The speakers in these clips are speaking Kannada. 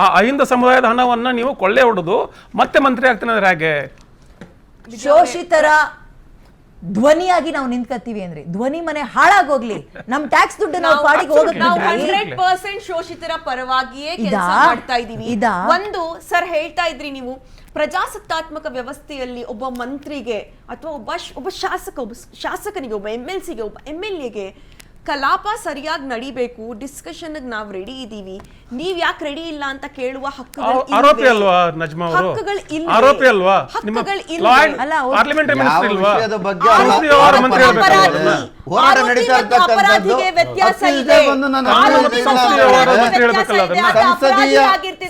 ಆ ಅಹಿಂದ ಸಮುದಾಯದ ಹಣವನ್ನ ನೀವು ಕೊಳ್ಳೆ ಹೊಡೆದು ಮತ್ತೆ ಮಂತ್ರಿ ಆಗ್ತಾನೆ ಅಂದ್ರೆ ಹೇಗೆ? ಶೋಷಿತರ ಧ್ವನಿಯಾಗಿ ನಾವು ನಿಂತ್ಕತ್ತೀವಿ ಅಂದ್ರೆ ಧ್ವನಿ ಮನೆ ಹಾಳಾಗೋಗ್ಲಿ, ನಮ್ ಟ್ಯಾಕ್ಸ್ ದುಡ್ಡು ನಾವು ಪಾಡಿಗೆ ಹೋಗಕ್ಕೆ ನಾವು 100% ಶೋಷಿತರ ಪರವಾಗಿಯೇ ಕೆಲಸ ಮಾಡ್ತಾ ಇದೀವಿ. ಒಂದು ಸರ್ ಹೇಳ್ತಾ ಇದ್ರಿ ನೀವು, ಪ್ರಜಾಸತ್ತಾತ್ಮಕ ವ್ಯವಸ್ಥೆಯಲ್ಲಿ ಒಬ್ಬ ಮಂತ್ರಿಗೆ ಅಥವಾ ಒಬ್ಬ ಶಾಸಕನಿಗೆ, ಒಬ್ಬ MLC ಗೆ, ಒಬ್ಬ MLA ಗೆ ಕಲಾಪ ಸರಿಯಾಗಿ ನಡಿಬೇಕು, ಡಿಸ್ಕಷನ್ ನಾವು ರೆಡಿ ಇದೀವಿ, ನೀವ್ ಯಾಕೆ ರೆಡಿ ಇಲ್ಲ ಅಂತ ಕೇಳುವ ಹಕ್ಕುಗಳು ಆರೋಪಿ ಅಲ್ವಾ ನಜ್ಮಾ ಅವರು? ಆರೋಪಿ ಅಲ್ವಾ? ನಿಮ್ಮ ಪಾರ್ಲಿಮೆಂಟರಿ ಮಿನಿಸ್ಟರ್ ಇಲ್ವಾ? ಹೋರಾಟ ನಡೀತಾ ಇರ್ತಕ್ಕಂಥದ್ದು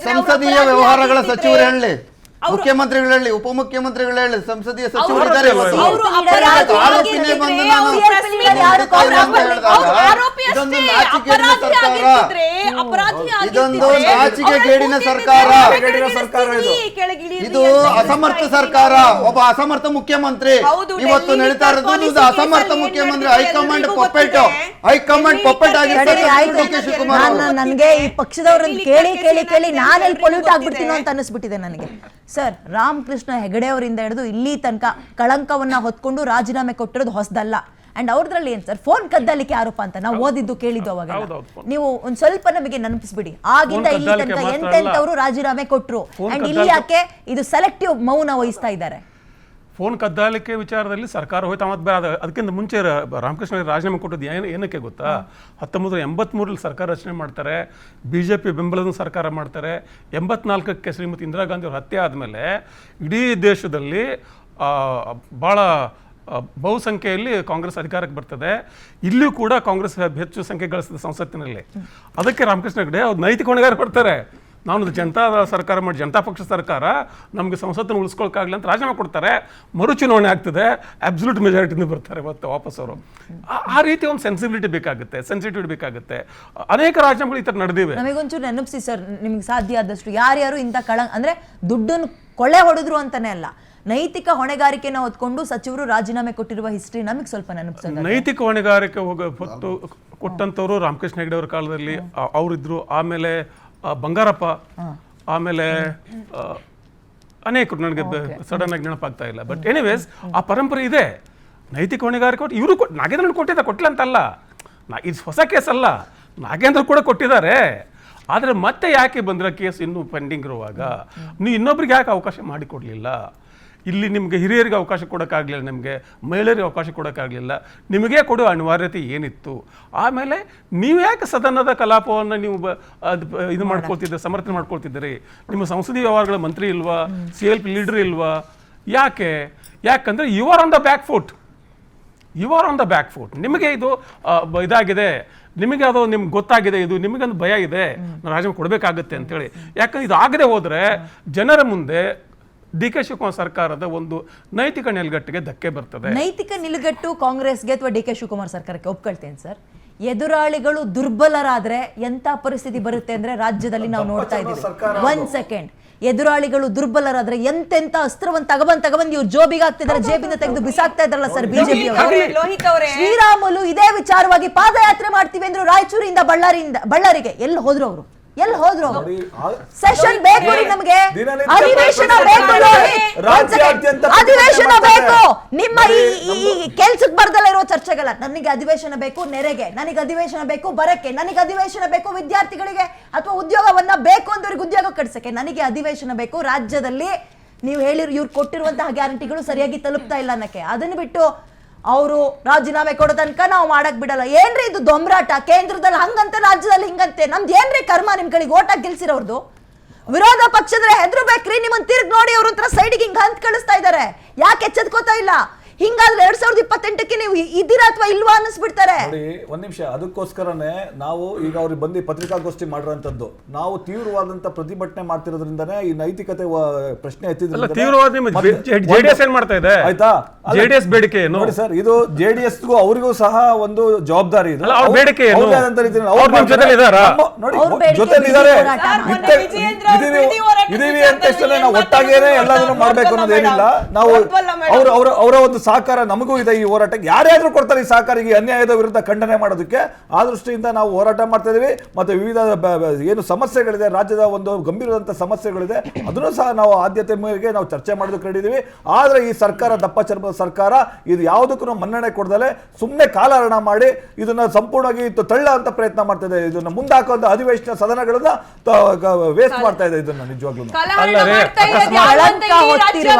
ಸಂಸದೀಯ ವ್ಯವಹಾರಗಳ ಸಚಿವರು ಹೇಳಿ, ಮುಖ್ಯಮಂತ್ರಿಗಳು ಹೇಳಿ, ಉಪಮುಖ್ಯಮಂತ್ರಿಗಳು ಹೇಳಿ, ಸಂಸದೀಯ ಸಚಿವರು ಇದ್ದಾರೆ. ಇದೊಂದು ನಾಚಿಕೆಗೇಡಿನ ಸರ್ಕಾರ, ಇದು ಅಸಮರ್ಥ ಸರ್ಕಾರ, ಒಬ್ಬ ಅಸಮರ್ಥ ಮುಖ್ಯಮಂತ್ರಿ ಇವತ್ತು ನಡೀತಾ ಇರೋದು. ಅಸಮರ್ಥ ಮುಖ್ಯಮಂತ್ರಿ, ಹೈಕಮಾಂಡ್ ಪಪ್ಪೆಟ್ ಆಗಿರ್ತಾರೆ ಡಿ ಕೆ ಶಿವಕುಮಾರ್. ನನಗೆ ಈ ಪಕ್ಷದವರನ್ನು ಕೇಳಿ ಕೇಳಿ ಕೇಳಿ ನಾನೆಲ್ಲಿ ಪೊಲ್ಯೂಟ್ ಆಗ್ಬಿಡ್ತೀನೋ ಅಂತ ಅನಿಸ್ಬಿಟ್ಟಿದೆ ನನಗೆ. ಸರ್, ರಾಮಕೃಷ್ಣ ಹೆಗಡೆ ಅವರಿಂದ ಹಿಡಿದು ಇಲ್ಲಿ ತನಕ ಕಳಂಕವನ್ನ ಹೊತ್ಕೊಂಡು ರಾಜೀನಾಮೆ ಕೊಟ್ಟಿರೋದು ಹೊಸದಲ್ಲ. ಅಂಡ್ ಅವ್ರದ್ರಲ್ಲಿ ಏನ್ ಸರ್, ಫೋನ್ ಕದ್ದಾಲಿಕೆ ಆರೋಪ ಅಂತ ನಾವು ಓದಿದ್ದು ಕೇಳಿದ್ದು. ಅವಾಗ ನೀವು ಒಂದ್ ಸ್ವಲ್ಪ ನಮಗೆ ನೆನಪಿಸ್ಬಿಡಿ, ಆಗಿಂದ ಇಲ್ಲಿ ತನಕ ಎಂತೆಂತವ್ರು ರಾಜೀನಾಮೆ ಕೊಟ್ರು. ಅಂಡ್ ಇಲ್ಲಿ ಯಾಕೆ ಇದು ಸೆಲೆಕ್ಟಿವ್ ಮೌನ ವಹಿಸ್ತಾ ಇದ್ದಾರೆ? ಫೋನ್ ಕದ್ದಾಲಿಕೆ ವಿಚಾರದಲ್ಲಿ ಸರ್ಕಾರ ಹೋಯ್ತು. ಅದಕ್ಕಿಂತ ಮುಂಚೆ ರಾಮಕೃಷ್ಣ ರಾಜೀನಾಮೆ ಕೊಟ್ಟದ್ದು ಏನಕ್ಕೆ ಗೊತ್ತಾ? 1983 ಸರ್ಕಾರ ರಚನೆ ಮಾಡ್ತಾರೆ, BJP ಬೆಂಬಲದ ಸರ್ಕಾರ ಮಾಡ್ತಾರೆ. 84ಕ್ಕೆ ಶ್ರೀಮತಿ ಇಂದಿರಾ ಗಾಂಧಿ ಅವ್ರ ಹತ್ಯೆ ಆದಮೇಲೆ ಇಡೀ ದೇಶದಲ್ಲಿ ಭಾಳ ಬಹುಸಂಖ್ಯೆಯಲ್ಲಿ ಕಾಂಗ್ರೆಸ್ ಅಧಿಕಾರಕ್ಕೆ ಬರ್ತದೆ. ಇಲ್ಲಿಯೂ ಕೂಡ ಕಾಂಗ್ರೆಸ್ ಹೆಚ್ಚು ಸಂಖ್ಯೆ ಗಳಿಸಿದ ಸಂಸತ್ತಿನಲ್ಲಿ. ಅದಕ್ಕೆ ರಾಮಕೃಷ್ಣ ಹೆಗಡೆ ಅವ್ರು ನೈತಿಕ ಹೊಣೆಗಾರ ಕೊಡ್ತಾರೆ. ನಾನು ಜನತಾ ಸರ್ಕಾರ ಮಾಡಿ, ಜನತಾ ಪಕ್ಷ ಸರ್ಕಾರ ನಮಗೆ ಸಂಸತ್ತನ್ನು ಉಳಿಸ್ಕೊಳಕ್ಕಾಗಲಿ ಅಂತ ರಾಜೀನಾಮೆ ಕೊಡ್ತಾರೆ. ಮರುಚುನಾವಣೆ ಆಗ್ತದೆ, ಅಬ್ಸಲ್ಯೂಟ್ ಮೆಜಾರಿಟಿಯಿಂದ ಬರ್ತಾರೆ ಮತ್ತೆ ವಾಪಸ್ ಅವರು. ಆ ರೀತಿ ಒಂದು ಸೆನ್ಸಿಟಿವಿಟಿ ಬೇಕಾಗುತ್ತೆ. ಅನೇಕ ರಾಜೀನಾಮೆಗಳು ಈ ಥರ ನಡೆದಿವೆ. ನಮಗೊಂಚೂರು ನೆನಪಿಸಿ ಸರ್, ನಿಮ್ಗೆ ಸಾಧ್ಯ ಆದಷ್ಟು ಯಾರ್ಯಾರು ಇಂಥ ಅಂದ್ರೆ ದುಡ್ಡನ್ನು ಕೊಳ್ಳೆ ಹೊಡೆದ್ರು ಅಂತಾನೆ ಅಲ್ಲ, ನೈತಿಕ ಹೊಣೆಗಾರಿಕೆನ ಹೊತ್ಕೊಂಡು ಸಚಿವರು ರಾಜೀನಾಮೆ ಕೊಟ್ಟಿರುವ ಹಿಸ್ಟ್ರಿ ನಮಗೆ ಸ್ವಲ್ಪ ನೆನಪಿಸೋದು. ನೈತಿಕ ಹೊಣೆಗಾರಿಕೆ ಹೊತ್ತು ಕೊಟ್ಟಂತವ್ರು ರಾಮಕೃಷ್ಣ ಹೆಗಡೆ ಅವರ ಕಾಲದಲ್ಲಿ ಅವರಿದ್ರು. ಆಮೇಲೆ ಬಂಗಾರಪ್ಪ, ಆಮೇಲೆ ಅನೇಕರು, ನನಗೆ ಸಡನ್ ಆಗಿ ನೆನಪಾಗ್ತಾ ಇಲ್ಲ. ಬಟ್ ಎನಿವೇಸ್ ಆ ಪರಂಪರೆ ಇದೆ. ನೈತಿಕ ಹೊಣೆಗಾರಿಕೆ ಕೊಟ್ಟು ಇವರು ನಾಗೇಂದ್ರ ಕೊಟ್ಟಿಲ್ಲ ಅಂತಲ್ಲ, ಇದು ಹೊಸ ಕೇಸ್ ಅಲ್ಲ, ನಾಗೇಂದ್ರ ಕೂಡ ಕೊಟ್ಟಿದ್ದಾರೆ. ಆದರೆ ಮತ್ತೆ ಯಾಕೆ ಬಂದ್ರೆ ಕೇಸ್ ಇನ್ನೂ ಪೆಂಡಿಂಗ್ ಇರುವಾಗ ನೀವು ಇನ್ನೊಬ್ರಿಗೆ ಯಾಕೆ ಅವಕಾಶ ಮಾಡಿಕೊಡ್ಲಿಲ್ಲ? ಇಲ್ಲಿ ನಿಮಗೆ ಹಿರಿಯರಿಗೆ ಅವಕಾಶ ಕೊಡೋಕ್ಕಾಗಲಿಲ್ಲ, ನಿಮಗೆ ಮಹಿಳೆಯರಿಗೆ ಅವಕಾಶ ಕೊಡೋಕ್ಕಾಗಲಿಲ್ಲ, ನಿಮಗೆ ಕೊಡುವ ಅನಿವಾರ್ಯತೆ ಏನಿತ್ತು? ಆಮೇಲೆ ನೀವು ಯಾಕೆ ಸದನದ ಕಲಾಪವನ್ನು ನೀವು ಇದು ಮಾಡ್ಕೊಳ್ತಿದ್ದೀರಿ, ಸಮರ್ಥನೆ ಮಾಡ್ಕೊಳ್ತಿದ್ದೀರಿ? ನಿಮ್ಮ ಸಂಸದೀಯ ವ್ಯವಹಾರಗಳ ಮಂತ್ರಿ ಇಲ್ವಾ? CLP ಲೀಡರ್ ಇಲ್ವಾ? ಯಾಕಂದರೆ you are on the back foot. ನಿಮಗೆ ಇದು ಇದಾಗಿದೆ, ನಿಮಗೆ ಅದು ನಿಮ್ಗೆ ಗೊತ್ತಾಗಿದೆ, ಇದು ನಿಮಗೊಂದು ಭಯ ಇದೆ, ನಾನು ರಾಜೀನಾಮೆ ಕೊಡಬೇಕಾಗತ್ತೆ ಅಂತೇಳಿ. ಯಾಕಂದ್ರೆ ಇದು ಆಗದೆ ಹೋದರೆ ಜನರ ಮುಂದೆ DK ಶಿವಕುಮಾರ್ ಸರ್ಕಾರದ ಒಂದು ನೈತಿಕ ನಿಲುಗಟ್ಟಿಗೆ ಧಕ್ಕೆ ಬರ್ತದೆ. ನೈತಿಕ ನಿಲುಗಟ್ಟು ಕಾಂಗ್ರೆಸ್ಗೆ ಅಥವಾ DK ಶಿವಕುಮಾರ್ ಸರ್ಕಾರಕ್ಕೆ ಒಪ್ಕೊಳ್ತೇನೆ ಸರ್. ಎದುರಾಳಿಗಳು ದುರ್ಬಲರಾದ್ರೆ ಎಂತ ಪರಿಸ್ಥಿತಿ ಬರುತ್ತೆ ಅಂದ್ರೆ ರಾಜ್ಯದಲ್ಲಿ ನಾವು ನೋಡ್ತಾ ಇದ್ದೀವಿ. 1 ಸೆಕೆಂಡ್, ಎದುರಾಳಿಗಳು ದುರ್ಬಲರಾದ್ರೆ ಎಂತೆಂತ ಅಸ್ತ್ರವನ್ನು ತಗಬಂದ್ ಇವ್ರು ಜೋಬಿಗೆ ಆಗ್ತಿದ್ದಾರೆ, ಜೇಬಿನ ತೆಗೆದು ಬಿಸಾಕ್ತಾ ಇದ್ರಲ್ಲ ಸರ್ ಬಿಜೆಪಿ ಅವರು. ಶ್ರೀರಾಮುಲು ಇದೇ ವಿಚಾರವಾಗಿ ಪಾದಯಾತ್ರೆ ಮಾಡ್ತೀವಿ ಅಂದ್ರು ರಾಯಚೂರಿಂದ ಬಳ್ಳಾರಿಗೆ. ಎಲ್ಲಿ ಹೋದ್ರು ಅವರು? ಸೆಷನ್ ಬೇಕು ನಮಗೆ, ಅಧಿವೇಶನ ಬೇಕು. ನಿಮ್ಮ ಈ ಕೆಲ್ಸಕ್ಕೆ ಬರ್ದಲ್ಲ ಇರೋ ಚರ್ಚೆಗಳ, ನನಗೆ ಅಧಿವೇಶನ ಬೇಕು ನೆರೆಗೆ, ನನಗೆ ಅಧಿವೇಶನ ಬೇಕು ಬರಕ್ಕೆ, ನನಗೆ ಅಧಿವೇಶನ ಬೇಕು ವಿದ್ಯಾರ್ಥಿಗಳಿಗೆ ಅಥವಾ ಉದ್ಯೋಗವನ್ನ ಬೇಕು ಅಂದವ್ರಿಗೆ ಉದ್ಯೋಗ ಕಟ್ಸಕ್ಕೆ, ನನಗೆ ಅಧಿವೇಶನ ಬೇಕು ರಾಜ್ಯದಲ್ಲಿ ನೀವು ಹೇಳಿರೋ ಇವ್ರು ಕೊಟ್ಟಿರುವಂತಹ ಗ್ಯಾರಂಟಿಗಳು ಸರಿಯಾಗಿ ತಲುಪ್ತಾ ಇಲ್ಲ ಅನ್ನಕ್ಕೆ. ಅದನ್ನು ಬಿಟ್ಟು ಅವರು ರಾಜೀನಾಮೆ ಕೊಡೋ ತನಕ ನಾವು ಮಾಡಕ್ ಬಿಡಲ್ಲ. ಏನ್ರಿ ಇದು ದೊಂಬರಾಟ? ಕೇಂದ್ರದಲ್ಲಿ ಹಂಗಂತೆ, ರಾಜ್ಯದಲ್ಲಿ ಹಿಂಗಂತೆ. ನಮ್ದು ಏನ್ರಿ ಕರ್ಮ? ನಿಮ್ಗಳಿಗೆ ಓಟಾಗಿ ಗೆಲ್ಸಿರೋರ್ದು. ವಿರೋಧ ಪಕ್ಷದ್ರೆ ಹೆದ್ರು ಬೇಕ್ರಿ, ನಿಮ್ಮನ್ನ ತಿರ್ಗಿ ನೋಡಿ ಅವ್ರ ಹತ್ರ ಸೈಡಿಗೆ ಹಿಂಗ ಹಂತ ಕಳಿಸ್ತಾ ಇದಾರೆ. ಯಾಕೆ ಎಚ್ಚೆತ್ಕೋತಾ ಇಲ್ಲ? ಹಿಂಗಾದ್ರೆ 2028ಕ್ಕೆ ನೀವು ಇದ್ದೀರಾ ಅಥವಾ ಇಲ್ವಾ ಅನ್ನಿಸ್ಬಿಡ್ತಾರೆ. ನೋಡಿ ಒಂದ್ ನಿಮಿಷ, ಅದಕ್ಕೋಸ್ಕರನೇ ನಾವು ಈಗ ಅವ್ರಿಗೆ ಬಂದು ಪತ್ರಿಕಾಗೋಷ್ಠಿ ಮಾಡಿರೋಂಥದ್ದು. ನಾವು ತೀವ್ರವಾದಂತ ಪ್ರತಿಭಟನೆ ಮಾಡ್ತಿರೋದ್ರಿಂದನೇ ಈ ನೈತಿಕತೆ ಪ್ರಶ್ನೆ ಎತ್ತಿದ್ರೆ ಆಯ್ತಾ. JDS ಬೇಡಿಕೆ ನೋಡಿ ಸರ್, ಇದು JDSಗೂ ಅವರಿಗೂ ಸಹ ಒಂದು ಜವಾಬ್ದಾರಿ ಇದೆ. ಜೊತೆಲಿ ಇದ್ದಾರೆ, ಇದೀವಿ ಅಂತ ನಾವು ಒಟ್ಟಾಗೇನೆ ಎಲ್ಲದನ್ನು ಮಾಡ್ಬೇಕು ಅನ್ನೋದೇನಿಲ್ಲ. ನಾವು ಅವರ ಒಂದು ಸಹಕಾರ ನಮಗೂ ಇದೆ ಈ ಹೋರಾಟಕ್ಕೆ. ಯಾರ್ಯಾದ್ರೂ ಕೊಡ್ತಾರೆ ಈ ಸಹಕಾರ ಈ ಅನ್ಯಾಯದ ವಿರುದ್ಧ ಖಂಡನೆ ಮಾಡೋದಕ್ಕೆ. ಆ ದೃಷ್ಟಿಯಿಂದ ನಾವು ಹೋರಾಟ ಮಾಡ್ತಾ ಇದೀವಿ. ಮತ್ತೆ ವಿವಿಧ ಏನು ಸಮಸ್ಯೆಗಳಿದೆ, ರಾಜ್ಯದ ಒಂದು ಗಂಭೀರವಾದಂಥ ಸಮಸ್ಯೆಗಳಿದೆ, ಅದನ್ನು ಸಹ ನಾವು ಆದ್ಯತೆ ಮೇರೆಗೆ ನಾವು ಚರ್ಚೆ ಮಾಡೋದಕ್ಕೆ ರೆಡಿ ಇದೀವಿ. ಆದ್ರೆ ಈ ಸರ್ಕಾರ ದಪ್ಪ ಚರ್ಮದ ಸರ್ಕಾರ ಇದು ಯಾವುದಕ್ಕೂ ಮನ್ನಣೆ ಕೊಡದಲೆ ಸುಮ್ಮನೆ ಕಾಲಹರಣ ಮಾಡಿ ಇದನ್ನ ಸಂಪೂರ್ಣವಾಗಿ ತಳ್ಳ ಅಂತ ಪ್ರಯತ್ನ ಮಾಡ್ತಾ ಇದೆ. ಇದನ್ನ ಮುಂದಾಕುವಂತ ಅಧಿವೇಶನ ಸದನಗಳನ್ನ ವೇಸ್ಟ್ ಮಾಡ್ತಾ ಇದೆ. ಇದನ್ನ ನಿಜವಾಗ್ಲೂ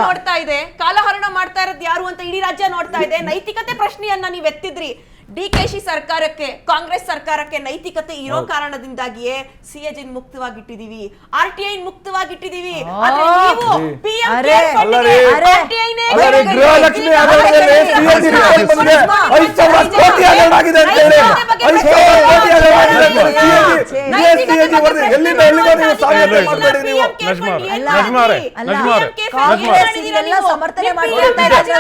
ನೋಡ್ತಾ ಇದೆ. ಕಾಲಹರಣ ಮಾಡ್ತಾ ಇರೋದು ಯಾರು ಅಂತ ಇಡೀ ರಾಜ್ಯ ನೋಡ್ತಾ ಇದೆ. ನೈತಿಕತೆ ಪ್ರಶ್ನೆಯನ್ನ ನೀವು ಎತ್ತಿದ್ರಿ. ಡಿಕೆಶಿ ಸರ್ಕಾರಕ್ಕೆ, ಕಾಂಗ್ರೆಸ್ ಸರ್ಕಾರಕ್ಕೆ ನೈತಿಕತೆ ಇರೋ ಕಾರಣದಿಂದಾಗಿಯೇ ಸಿಎಜಿ ಮುಕ್ತವಾಗಿಟ್ಟಿದೀವಿ, RTI ಮುಕ್ತವಾಗಿಟ್ಟಿದೀವಿ. ಆದ್ರೆ ನೀವು PM ಕೇರ್ ಫಂಡ್ಗೆ RTI ನೇ ಗೃಹಲಕ್ಷ್ಮಿ ಹಗರಣದಲ್ಲಿ ಸಿಎಜಿ ರಿಪೋರ್ಟ್ ಬಂದಿದೆ. 5,000 ಕೋಟಿ ಹಗರಣ ಆಗಿದೆ ಅಂತ ಹೇಳಿ 5,000 ಕೋಟಿ ಹಗರಣ ಆಗಿದೆ ಅಂತ ಹೇಳಿ ಸಿಎಜಿ ವರದಿ ಎಲ್ಲಿಂದ ಎಲ್ಲಿಗೆ ನೀವು ಸಾಗಣೆ ಮಾಡಬೇಡಿ. ನೀವು ನಜ್ಮಾರೆ ಕಾಂಗ್ರೆಸ್ ಇದೆಲ್ಲ ಸಮರ್ಥನೆ ಮಾಡ್ಕೊಳ್ತಾ ಇದ್ದಾರೆ.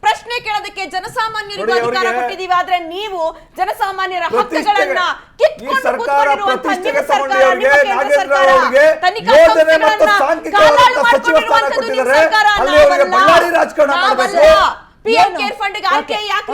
ಪ್ರಶ್ನೆ ಕೇಳೋದಕ್ಕೆ ಜನಸಾಮಾನ್ಯರಿಗೂ ಅಧಿಕಾರ ಕೊಟ್ಟಿದೀವಿ. ಆದ್ರೆ ನೀವು ಜನಸಾಮಾನ್ಯರ ಹಕ್ಕುಗಳನ್ನ PM ಕೇರ್ ಫಂಡ್ RTI ಯಾಕೆ